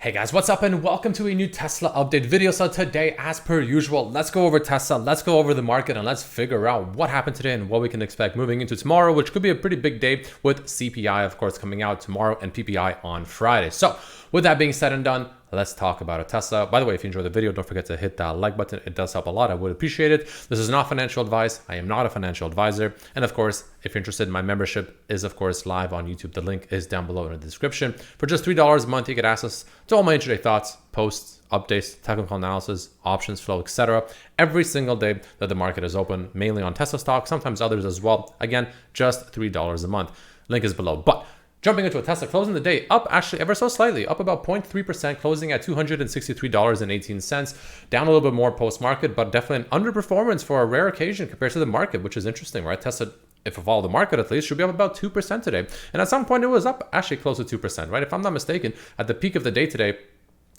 Hey guys, what's up and welcome to a new Tesla update video. So today, as per usual, let's go over Tesla, let's go over the market, and let's figure out what happened today and what we can expect moving into tomorrow, which could be a pretty big day with CPI, of course, coming out tomorrow and PPI on Friday. So with that being said and done, let's talk about a Tesla. By the way, if you enjoyed the video, don't forget to hit that like button. It does help a lot. I would appreciate it. This is not financial advice. I am not a financial advisor. And of course, if you're interested, my membership is of course live on YouTube. The link is down below in the description. For just $3 a month, you get access to all my intraday thoughts, posts, updates, technical analysis, options flow, etc. every single day that the market is open, mainly on Tesla stock, sometimes others as well. Again, just $3 a month. Link is below. But jumping into a Tesla, closing the day up actually ever so slightly, up about 0.3%, closing at $263.18, down a little bit more post-market, but definitely an underperformance for a rare occasion compared to the market, which is interesting, right? Tesla, if we follow the market at least, should be up about 2% today. And at some point it was up actually close to 2%, right? If I'm not mistaken, at the peak of the day today,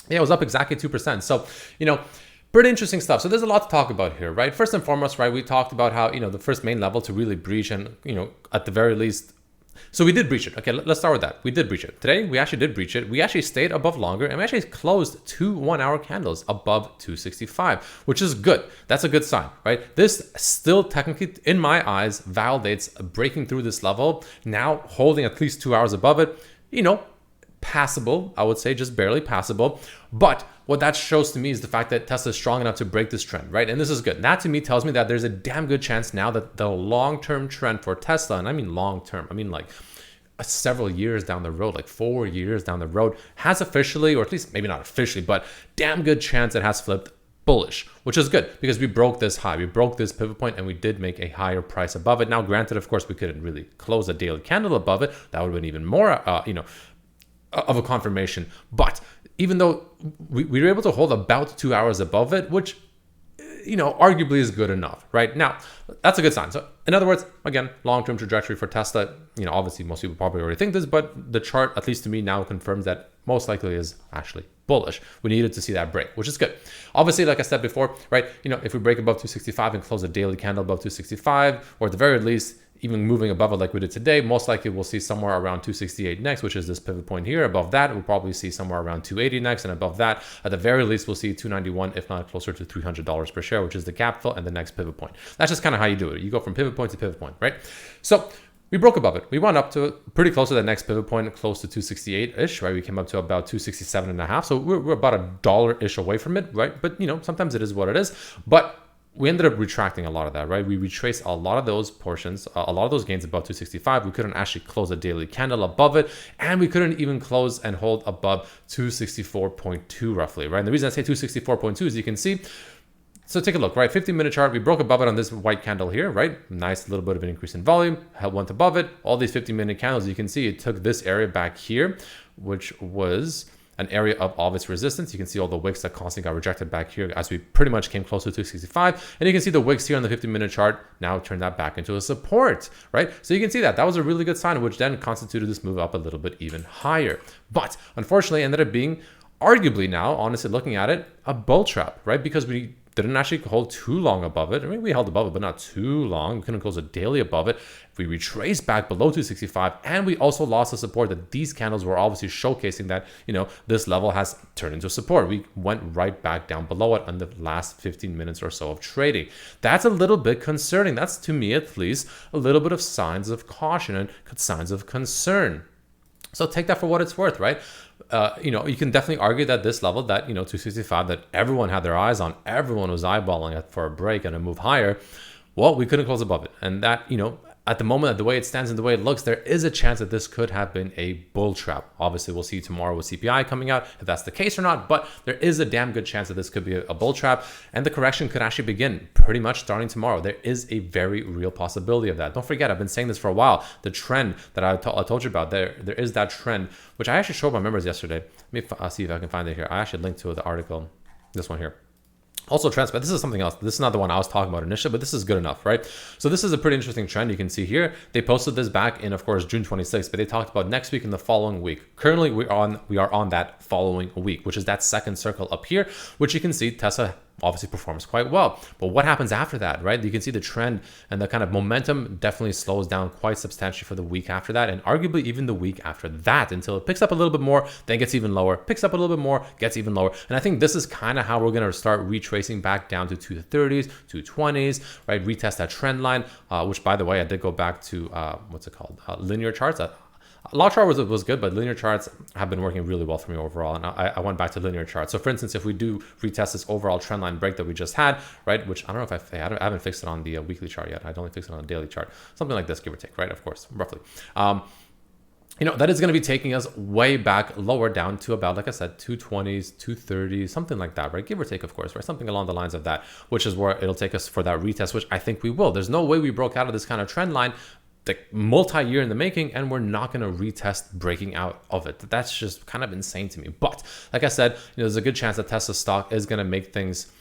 yeah, it was up exactly 2%. So, pretty interesting stuff. So there's a lot to talk about here, right? First and foremost, right, we talked about how, the first main level to really breach and, at the very least, so we did breach it. Okay, let's start with that. We did breach it. Today, we actually did breach it. We actually stayed above longer and we actually closed 2 1-hour candles above 265, which is good. That's a good sign, right? This still technically, in my eyes, validates breaking through this level, now holding at least 2 hours above it, passable, I would say, just barely passable. But what that shows to me is the fact that Tesla is strong enough to break this trend, right? And this is good. That to me tells me that there's a damn good chance now that the long-term trend for Tesla, and I mean long-term, I mean like several years down the road, like 4 years down the road, has officially, or at least maybe not officially, but damn good chance it has flipped bullish, which is good because we broke this high, we broke this pivot point, and we did make a higher price above it. Now, granted, of course, we couldn't really close a daily candle above it. That would have been even more, of a confirmation. But even though we were able to hold about 2 hours above it, which, arguably is good enough, right? Now, that's a good sign. So in other words, again, long-term trajectory for Tesla, obviously most people probably already think this, but the chart, at least to me now, confirms that most likely is actually bullish. We needed to see that break, which is good. Obviously, like I said before, right, if we break above 265 and close a daily candle above 265, or at the very least, even moving above it like we did today, most likely we'll see somewhere around 268 next, which is this pivot point here. Above that, we'll probably see somewhere around 280 next. And above that, at the very least, we'll see 291, if not closer to $300 per share, which is the gap fill and the next pivot point. That's just kind of how you do it. You go from pivot point to pivot point, right? So we broke above it. We went up to pretty close to the next pivot point, close to 268-ish, right? We came up to about 267.5. So we're about $1-ish away from it, right? But, sometimes it is what it is. But we ended up retracting a lot of that, right? We retraced a lot of those portions, a lot of those gains above 265. We couldn't actually close a daily candle above it, and we couldn't even close and hold above 264.2 roughly, right? And the reason I say 264.2 is you can see, so take a look, right? 15-minute chart, we broke above it on this white candle here, right? Nice little bit of an increase in volume, went above it. All these 15-minute candles, you can see it took this area back here, which was an area of obvious resistance. You can see all the wicks that constantly got rejected back here as we pretty much came close to 265. And you can see the wicks here on the 15-minute chart now turn that back into a support, right? So you can see that was a really good sign, which then constituted this move up a little bit even higher. But unfortunately, it ended up being arguably now, honestly looking at it, a bull trap, right? Because we didn't actually hold too long above it. I mean, we held above it, but not too long. We couldn't close a daily above it. We retraced back below 265, and we also lost the support that these candles were obviously showcasing that, this level has turned into support. We went right back down below it on the last 15 minutes or so of trading. That's a little bit concerning. That's, to me at least, a little bit of signs of caution and signs of concern. So take that for what it's worth, right? You can definitely argue that this level, that 265, that everyone had their eyes on, everyone was eyeballing it for a break and a move higher. Well, we couldn't close above it, and that at the moment, the way it stands and the way it looks, there is a chance that this could have been a bull trap. Obviously, we'll see tomorrow with CPI coming out if that's the case or not, but there is a damn good chance that this could be a bull trap, and the correction could actually begin pretty much starting tomorrow. There is a very real possibility of that. Don't forget, I've been saying this for a while. The trend that I told you about, there is that trend, which I actually showed my members yesterday. Let me see if I can find it here. I actually linked to the article, this one here. Also trends, but this is something else. This is not the one I was talking about initially, but this is good enough, right? So this is a pretty interesting trend you can see here. They posted this back in, of course, June 26th, but they talked about next week and the following week. Currently, we are on that following week, which is that second circle up here, which you can see Tesla obviously performs quite well. But what happens after that, right? You can see the trend and the kind of momentum definitely slows down quite substantially for the week after that, and arguably even the week after that, until it picks up a little bit more, then gets even lower, picks up a little bit more, gets even lower. And I think this is kind of how we're going to start retracing back down to 230s, 220s, right? Retest that trend line, which by the way, I did go back to, what's it called? Linear charts. Log chart was good, but linear charts have been working really well for me overall. And I went back to linear charts. So for instance, if we do retest this overall trend line break that we just had, right, which I don't know if I haven't fixed it on the weekly chart yet. I'd only fixed it on a daily chart, something like this, give or take, right? Of course, roughly. That is going to be taking us way back lower down to about, like I said, 220s, 230s, something like that, right? Give or take, of course, right? Something along the lines of that, which is where it'll take us for that retest, which I think we will. There's no way we broke out of this kind of trend line, like multi-year in the making, and we're not going to retest breaking out of it. That's just kind of insane to me. But like I said, there's a good chance that Tesla stock is going to make things,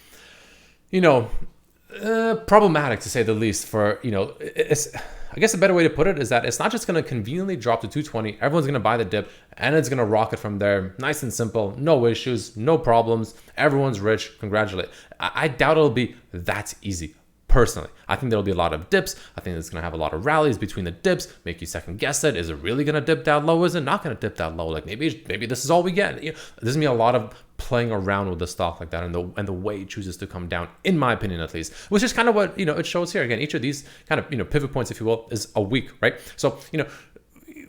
problematic to say the least. For I guess a better way to put it is that it's not just going to conveniently drop to 220. Everyone's going to buy the dip and it's going to rocket from there. Nice and simple, no issues, no problems. Everyone's rich. Congratulate. I doubt it'll be that easy. Personally, I think there'll be a lot of dips. I think it's going to have a lot of rallies between the dips, make you second guess it. Is it really going to dip that low? Is it not going to dip that low? Like maybe this is all we get. There's going to be a lot of playing around with the stock like that, and the way it chooses to come down, in my opinion at least, which is kind of what it shows here. Again, each of these kind of pivot points, if you will, is a week, right? So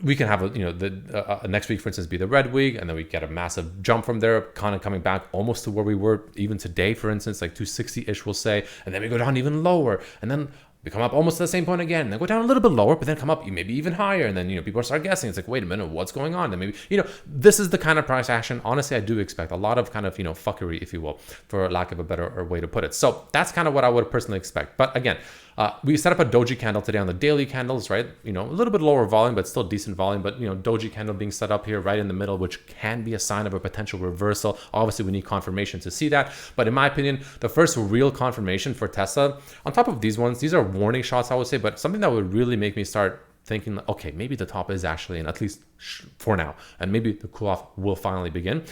we can have the next week, for instance, be the red week, and then we get a massive jump from there, kind of coming back almost to where we were even today, for instance, like 260-ish, we'll say, and then we go down even lower, and then we come up almost to the same point again, and then go down a little bit lower, but then come up maybe even higher, and then people start guessing. It's like, wait a minute, what's going on? Then maybe this is the kind of price action. Honestly, I do expect a lot of kind of fuckery, if you will, for lack of a better way to put it. So that's kind of what I would personally expect. But again, we set up a doji candle today on the daily candles, right? A little bit lower volume, but still decent volume. But doji candle being set up here right in the middle, which can be a sign of a potential reversal. Obviously, we need confirmation to see that. But in my opinion, the first real confirmation for Tesla, on top of these ones, these are warning shots, I would say, but something that would really make me start thinking, okay, maybe the top is actually in, at least for now, and maybe the cool off will finally begin.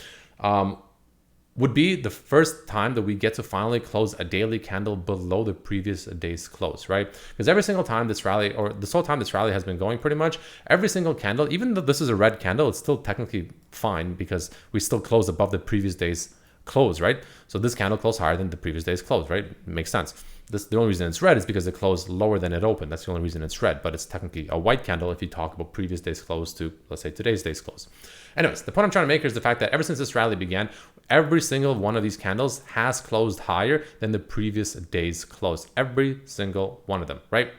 Would be the first time that we get to finally close a daily candle below the previous day's close, right? Because every single time this rally, or this whole time this rally has been going pretty much, every single candle, even though this is a red candle, it's still technically fine because we still close above the previous day's close, right? So this candle closed higher than the previous day's close, right? Makes sense. The only reason it's red is because it closed lower than it opened. That's the only reason it's red, but it's technically a white candle if you talk about previous day's close to, let's say, today's day's close. Anyways, the point I'm trying to make is the fact that ever since this rally began, every single one of these candles has closed higher than the previous day's close. Every single one of them, right?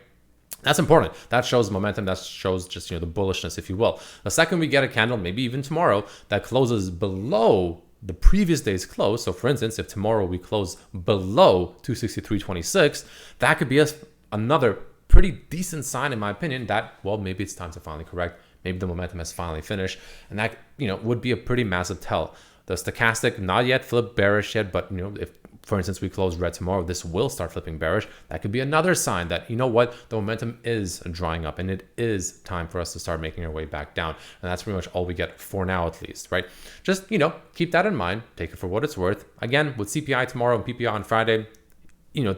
That's important. That shows momentum. That shows just, the bullishness, if you will. The second we get a candle, maybe even tomorrow, that closes below the previous day's close. So for instance, if tomorrow we close below 263.26, that could be another pretty decent sign, in my opinion, that, well, maybe it's time to finally correct. Maybe the momentum has finally finished. And that, would be a pretty massive tell. The stochastic, not yet flipped bearish yet, but, if, for instance, we close red tomorrow, this will start flipping bearish. That could be another sign that, the momentum is drying up and it is time for us to start making our way back down. And that's pretty much all we get for now, at least, right? Just, keep that in mind. Take it for what it's worth. Again, with CPI tomorrow and PPI on Friday,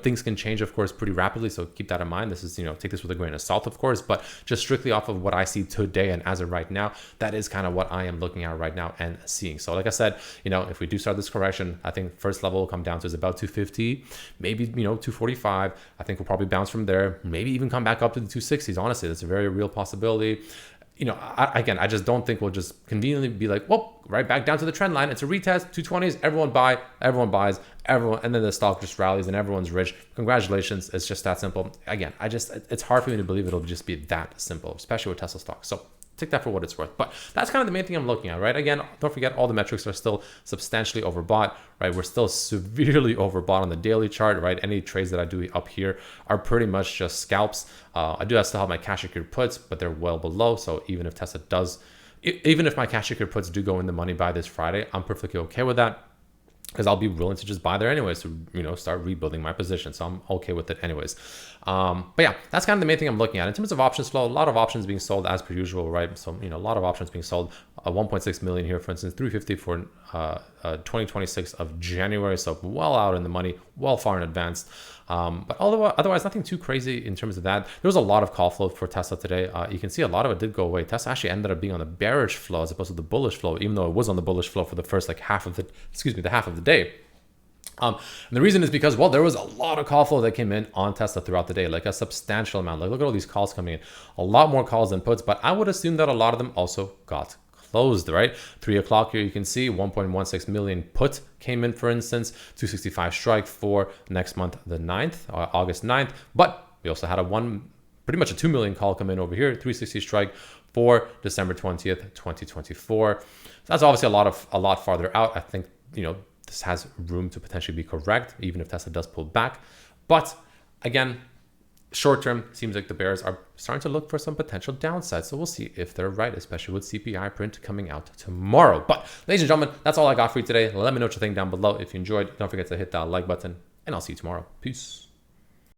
things can change, of course, pretty rapidly. So keep that in mind. This is, take this with a grain of salt, of course, but just strictly off of what I see today and as of right now, that is kind of what I am looking at right now and seeing. So like I said, if we do start this correction, I think first level will come down to is about 250, maybe, 245. I think we'll probably bounce from there, maybe even come back up to the 260s. Honestly, that's a very real possibility. I just don't think we'll just conveniently be like, well, right back down to the trend line. It's a retest, 220s, everyone buys, and then the stock just rallies and everyone's rich. Congratulations. It's just that simple. Again, it's hard for me to believe it'll just be that simple, especially with Tesla stock. So take that for what it's worth. But that's kind of the main thing I'm looking at, right? Again, don't forget all the metrics are still substantially overbought, right? We're still severely overbought on the daily chart, right? Any trades that I do up here are pretty much just scalps. I do still have my cash secured puts, but they're well below. So even if Tesla even if my cash secured puts do go in the money by this Friday, I'm perfectly okay with that. because I'll be willing to just buy there anyways to, you know, start rebuilding my position. So I'm okay with it anyways. But yeah, that's kind of the main thing I'm looking at. In terms of options flow, a lot of options being sold as per usual, right? So, you know, a lot of options being sold. 1.6 million here, for instance, 350 for 2026 of January. So well out in the money, well far in advance. But otherwise, nothing too crazy in terms of that. There was a lot of call flow for Tesla today. You can see a lot of it did go away. Tesla actually ended up being on the bearish flow as opposed to the bullish flow, even though it was on the bullish flow for the first like half of the day. And the reason is because, well, there was a lot of call flow that came in on Tesla throughout the day, like a substantial amount. Like, look at all these calls coming in, a lot more calls than puts, but I would assume that a lot of them also got closed, right? 3 o'clock here, you can see 1.16 million put came in, for instance, 265 strike for next month, the 9th, August 9th. But we also had pretty much a 2 million call come in over here, 360 strike for December 20th, 2024. So that's obviously a lot farther out. I think, you know, this has room to potentially be correct, even if Tesla does pull back. But again, short term, seems like the bears are starting to look for some potential downside. So we'll see if they're right, especially with CPI print coming out tomorrow. But ladies and gentlemen, that's all I got for you today. Let me know what you think down below. If you enjoyed, don't forget to hit that like button, and I'll see you tomorrow. Peace.